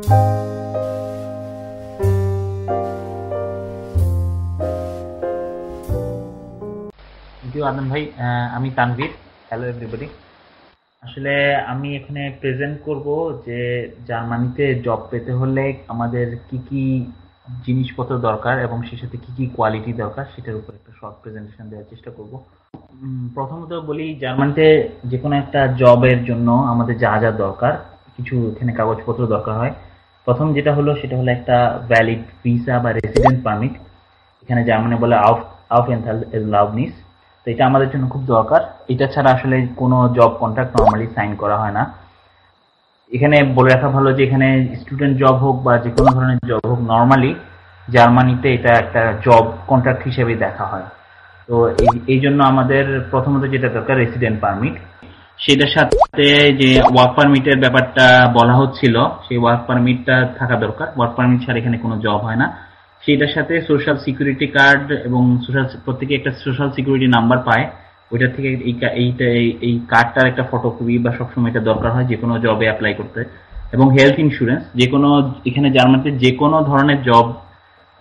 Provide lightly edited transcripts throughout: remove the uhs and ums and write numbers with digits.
আদম ভাই, আমি Tanvir. Hello everybody. আসলে আমি এখানে প্রেজেন্ট করব যে জার্মানিতে জব পেতে হলে আমাদের কি কি জিনিসপত্র দরকার এবং সেই সাথে কি কি কোয়ালিটি দরকার সেটার উপর একটা শর্ট প্রেজেন্টেশন দেওয়ার চেষ্টা করব। প্রথমত বলি, জার্মানিতে যে কোনো একটা জবের জন্য আমাদের যা যা দরকার, কিছু এখানে কাগজপত্র দরকার হয়। প্রথম যেটা হলো সেটা হলো একটা ভ্যালিড ভিসা বা রেসিডেন্ট পারমিট। এখানে জার্মানি বলে আউফএনথালউরলাউবনিস। তো এটা আমাদের জন্য খুব দরকার। এটা ছাড়া আসলে কোনো জব কন্ট্রাক্ট নরমালি সাইন করা হয় না। এখানে বলে রাখা ভালো যে এখানে স্টুডেন্ট জব হোক বা যে কোনো ধরনের জব হোক, নরমালি জার্মানিতে এটা একটা জব কন্ট্রাক্ট হিসেবে দেখা হয়। তো এই জন্য আমাদের প্রথমত যেটা দরকার রেসিডেন্ট পারমিট। সেটার সাথে যে ওয়ার্ক পারমিটের ব্যাপারটা বলা হচ্ছিল, সেই ওয়ার্ক পারমিটটা থাকা দরকার। ওয়ার্ক পারমিট ছাড়া এখানে কোনো জব হয় না। সেটার সাথে সোশ্যাল সিকিউরিটি কার্ড এবং প্রত্যেকে একটা সোশ্যাল সিকিউরিটি নাম্বার পায়। ওইটার থেকে এই কার্ডটার একটা ফটোকপি বা সবসময় এটা দরকার হয় যে কোনো জবে অ্যাপ্লাই করতে। এবং হেলথ ইন্স্যুরেন্স, যে কোনো এখানে জার্মানিতে যে কোনো ধরনের জব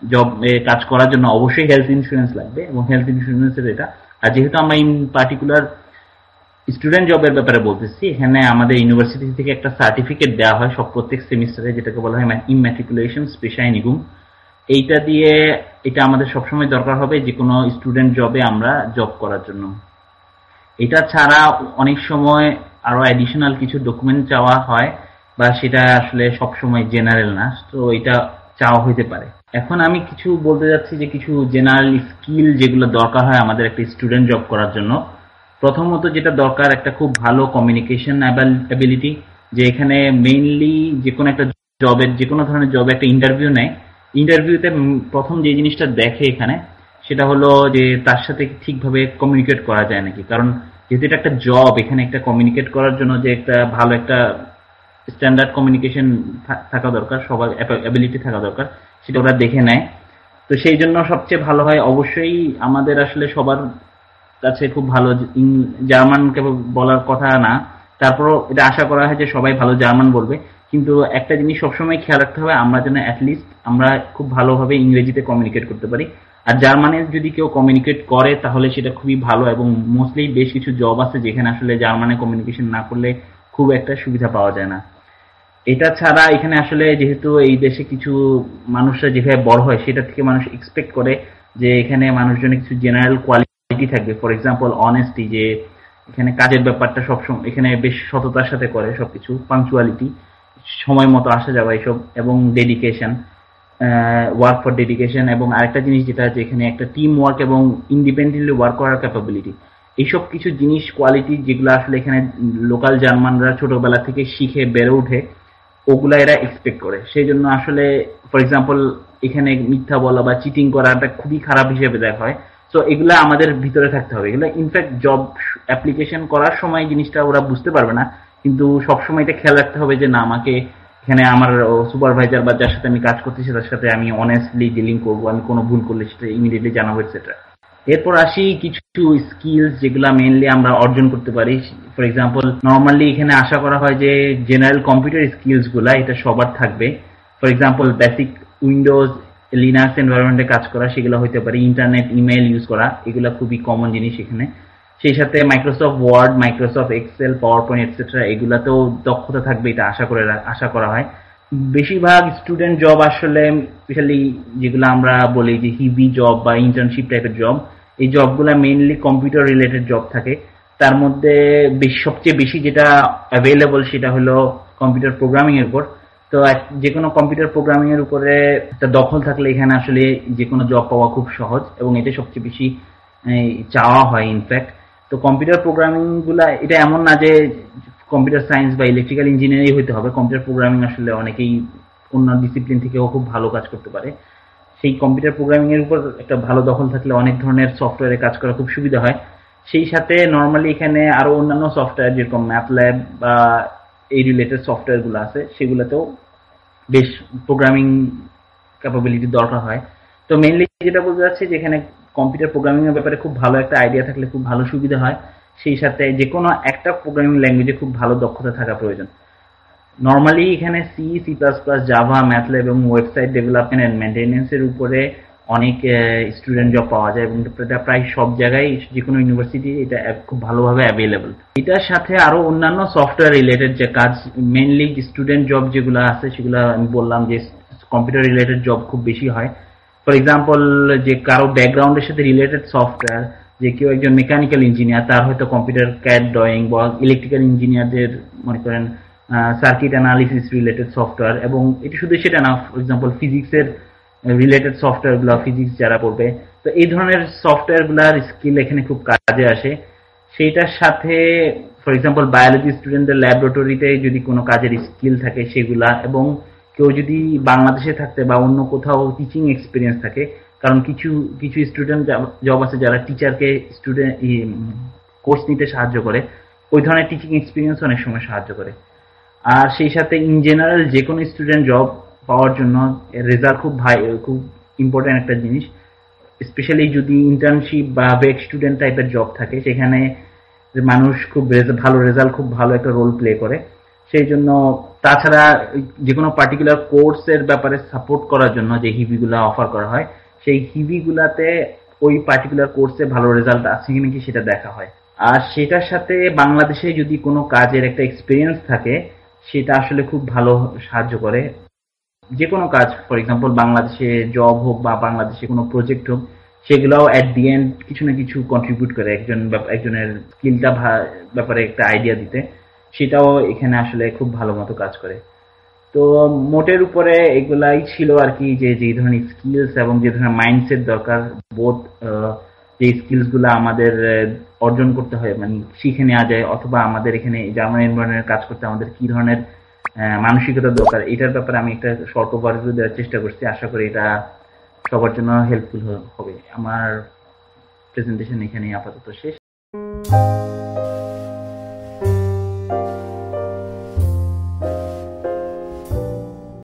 জব কাজ করার জন্য অবশ্যই হেলথ ইন্স্যুরেন্স লাগবে, এবং হেলথ ইন্স্যুরেন্সের এটা। আর যেহেতু আমরা ইন পার্টিকুলার স্টুডেন্ট জবের ব্যাপারে বলতেছি, এখানে আমাদের ইউনিভার্সিটি থেকে একটা সার্টিফিকেট দেওয়া হয় সব প্রত্যেক সেমিস্টারে, যেটাকে বলা হয় ইমম্যাট্রিকুলেশন স্পেশাইনিগুম। এইটা দিয়ে এটা আমাদের সবসময় দরকার হবে যে কোনো স্টুডেন্ট জবে আমরা জব করার জন্য। এটা ছাড়া অনেক সময় আরো অ্যাডিশনাল কিছু ডকুমেন্ট চাওয়া হয়, বা সেটা আসলে সবসময় জেনারেল না, তো এটা চাওয়া হইতে পারে। এখন আমি কিছু বলতে যাচ্ছি যে কিছু জেনারেল স্কিল যেগুলো দরকার হয় আমাদের একটা স্টুডেন্ট জব করার জন্য। প্রথমত যেটা দরকার, একটা খুব ভালো কমিউনিকেশন অ্যাবিলিটি। যে এখানে মেইনলি যে কোনো একটা জবের, যে কোনো ধরনের জবে একটা ইন্টারভিউ নেয়। ইন্টারভিউতে প্রথম যে জিনিসটা দেখে এখানে, সেটা হলো যে তার সাথে ঠিকভাবে কমিউনিকেট করা যায় নাকি। কারণ যেহেতু এটা একটা জব, এখানে একটা কমিউনিকেট করার জন্য যে একটা ভালো একটা স্ট্যান্ডার্ড কমিউনিকেশন থাকা দরকার, সবার অ্যাবিলিটি থাকা দরকার, সেটা ওরা দেখে নেয়। তো সেই জন্য সবচেয়ে ভালো হয়, অবশ্যই আমাদের আসলে সবার কাছে খুব ভালো জার্মানকে বলার কথা না, তারপরও এটা আশা করা হয় যে সবাই ভালো জার্মান বলবে। কিন্তু একটা জিনিস সবসময় খেয়াল রাখতে হবে, আমরা যেন অ্যাটলিস্ট আমরা খুব ভালোভাবে ইংরেজিতে কমিউনিকেট করতে পারি। আর জার্মানে যদি কেউ কমিউনিকেট করে তাহলে সেটা খুবই ভালো, এবং মোস্টলি বেশ কিছু জব আছে যেখানে আসলে জার্মানে কমিউনিকেশন না করলে খুব একটা সুবিধা পাওয়া যায় না। এটা ছাড়া এখানে আসলে যেহেতু এই দেশে কিছু মানুষরা যেভাবে বড় হয়, সেটা থেকে মানুষ এক্সপেক্ট করে যে এখানে মানুষজনের কিছু জেনারেল কোয়ালিটি থাকবে। ফর এক্সাম্পল অনেস্টি, যে এখানে কাজের ব্যাপারটা সবসময় এখানে বেশ সততার সাথে করে সবকিছু, পাংচুয়ালিটি, সময় মতো আসা যাওয়া এসব, এবং ডেডিকেশন, ওয়ার্ক ফর ডেডিকেশন। এবং আরেকটা জিনিস যেটা আছে এখানে, একটা টিম ওয়ার্ক এবং ইন্ডিপেন্ডেন্টলি ওয়ার্ক করার ক্যাপাবিলিটি। এইসব কিছু জিনিস, কোয়ালিটি, যেগুলো আসলে এখানে লোকাল জার্মানরা ছোটবেলা থেকে শিখে বেড়ে ওঠে, ওগুলা এরা এক্সপেক্ট করে। সেই জন্য আসলে ফর এক্সাম্পল এখানে মিথ্যা বলা বা চিটিং করাটা খুবই খারাপ হিসেবে দেখা হয়। তো এগুলা আমাদের ভিতরে থাকতে হবে। এগুলো ইনফ্যাক্ট জব অ্যাপ্লিকেশন করার সময় জিনিসটা ওরা বুঝতে পারবে না, কিন্তু সবসময় এটা খেয়াল রাখতে হবে যে না, আমাকে এখানে আমার সুপারভাইজার বা যার সাথে আমি কাজ করতেছি তার সাথে আমি অনেস্টলি ডিলিং করবো, আমি কোনো ভুল করলে সেটা ইমিডিয়েটলি জানাবো, এটসেট্রা। এরপর আসি কিছু স্কিলস যেগুলা মেইনলি আমরা অর্জন করতে পারি। ফর এক্সাম্পল নর্মালি এখানে আশা করা হয় যে জেনারেল কম্পিউটার স্কিলস গুলা এটা সবার থাকবে। For example basic Windows Linux এনভায়রনমেন্টে কাজ করা, সেগুলো হইতে পারে। ইন্টারনেট, ইমেল ইউজ করা, এগুলা খুবই কমন জিনিস এখানে। সেই সাথে Microsoft Word, Microsoft Excel, PowerPoint etcetera, এগুলাতেও দক্ষতা থাকবে, এটা আশা করা হয়। বেশিরভাগ স্টুডেন্ট জব আসলে, স্পেশালি যেগুলো আমরা বলি যে হিবি জব বা ইন্টার্নশিপ টাইপের জব, এই জবগুলা মেইনলি কম্পিউটার রিলেটেড জব থাকে। তার মধ্যে সবচেয়ে বেশি যেটা অ্যাভেলেবল সেটা হলো কম্পিউটার প্রোগ্রামিং এর উপর। তো যে কোনো কম্পিউটার প্রোগ্রামিং এর উপরে একটা দখল থাকলে এখানে আসলে যে কোনো জব পাওয়া খুব সহজ, এবং এটা সবচেয়ে বেশি চাওয়া হয় ইনফ্যাক্ট। তো কম্পিউটার প্রোগ্রামিং গুলা, এটা এমন না যে কম্পিউটার সায়েন্স বা ইলেকট্রিক্যাল ইঞ্জিনিয়ারিং হইতে হবে। কম্পিউটার প্রোগ্রামিং আসলে অনেকেই অন্য ডিসিপ্লিন থেকেও খুব ভালো কাজ করতে পারে। সেই কম্পিউটার প্রোগ্রামিং এর উপর একটা ভালো দখল থাকলে অনেক ধরনের সফটওয়্যারে কাজ করা খুব সুবিধা হয়। সেই সাথে নর্মালি এখানে আরো অন্যান্য সফটওয়্যার যেরকম ম্যাথল্যাব বা এই রিলেটেড সফটওয়্যার গুলো আছে, সেগুলোতেও বেশ প্রোগ্রামিং ক্যাপাবিলিটি দরকার হয়। তো মেইনলি যেটা বলতে যাচ্ছি, যেখানে কম্পিউটার প্রোগ্রামিং এর ব্যাপারে খুব ভালো একটা আইডিয়া থাকলে খুব ভালো সুবিধা হয়। সেই সাথে যে কোনো একটা প্রোগ্রামিং ল্যাঙ্গুয়েজে খুব ভালো দক্ষতা থাকা প্রয়োজন। নরমালি এখানে C, C plus plus, Java, MATLAB এবং ওয়েবসাইট ডেভেলপমেন্ট এন্ড মেনটেন্যান্স এর উপরে অনেক স্টুডেন্ট জব পাওয়া যায় এবং এটা প্রায় সব জায়গায় যে কোনো ইউনিভার্সিটি এটা খুব ভালোভাবে অ্যাভেলেবল। এটার সাথে আরো অন্যান্য সফটওয়্যার রিলেটেড যে কাজ, মেইনলি স্টুডেন্ট জব যেগুলো আছে সেগুলো আমি বললাম যে কম্পিউটার রিলেটেড জব খুব বেশি হয়। ফর এক্সাম্পল, যে কারো ব্যাকগ্রাউন্ডের সাথে রিলেটেড সফটওয়্যার, যে কেউ একজন মেকানিক্যাল ইঞ্জিনিয়ার, তার হয়তো কম্পিউটার ক্যাড ড্রয়িং, বা ইলেকট্রিক্যাল ইঞ্জিনিয়ারদের মনে করেন সার্কিট অ্যানালিসিস রিলেটেড সফটওয়্যার, এবং এটি শুধু সেটা না, ফর এক্সাম্পল ফিজিক্সের রিলেটেড সফটওয়্যার গুলো, ফিজিক্স যারা পড়বে, তো এই ধরনের সফটওয়্যার গুলার স্কিল এখানে খুব কাজে আসে। সেইটার সাথে ফর এক্সাম্পল বায়োলজি স্টুডেন্টদের ল্যাবরেটরিতে যদি কোনো কাজের স্কিল থাকে সেগুলা, এবং কেউ যদি বাংলাদেশে থাকতে বা অন্য কোথাও টিচিং এক্সপিরিয়েন্স থাকে, কারণ কিছু কিছু স্টুডেন্ট জব আছে যারা টিচারকে স্টুডেন্ট কোর্স নিতে সাহায্য করে, ওই ধরনের টিচিং এক্সপিরিয়েন্স অনেক সময় সাহায্য করে। আর সেই সাথে ইন জেনারেল যে কোনো স্টুডেন্ট জব পাওয়ার জন্য রেজাল্ট খুব ভাই, খুব ইম্পর্টেন্ট একটা জিনিস। স্পেশালি যদি ইন্টার্নশিপ বা বেক স্টুডেন্ট টাইপের জব থাকে, সেখানে মানুষ খুব ভালো রেজাল্ট, খুব ভালো একটা রোল প্লে করে। সেই জন্য তাছাড়া যে কোনো পার্টিকুলার কোর্সের ব্যাপারে সাপোর্ট করার জন্য যে হিভিগুলা অফার করা হয়, সেই হিভিগুলাতে ওই পার্টিকুলার কোর্সে ভালো রেজাল্ট আছে কি নাকি সেটা দেখা হয়। আর সেটার সাথে বাংলাদেশে যদি কোনো কাজের একটা এক্সপিরিয়েন্স থাকে, সেটা আসলে খুব ভালো সাহায্য করে। যে কোনো কাজ, ফর এক্সাম্পল বাংলাদেশে জব হোক বা বাংলাদেশে কোনো প্রজেক্ট হোক, সেগুলোও অ্যাট দি এন্ড কিছু না কিছু কন্ট্রিবিউট করে একজনের স্কিলটা ব্যাপারে একটা আইডিয়া দিতে। সেটাও এখানে আসলে খুব ভালো মতো কাজ করে। তো মোটের উপরে এগুলাই ছিল আর কি, যে যে ধরনের স্কিলস এবং যে ধরনের মাইন্ডসেট দরকার, বোধ যে স্কিলস গুলো আমাদের অর্জন করতে হয়, মানে শিখে নেওয়া যায়, অথবা আমাদের এখানে জার্মান এনভায়রনমেন্টে কাজ করতে আমাদের কি ধরনের মানসিকতা দরকার, এটার ব্যাপারে আমি একটা শর্ট ওভারভিউ দেওয়ার চেষ্টা করছি। আশা করি এটা সবার জন্য হেল্পফুল হবে। আমার প্রেজেন্টেশন এখানেই আপাতত শেষ।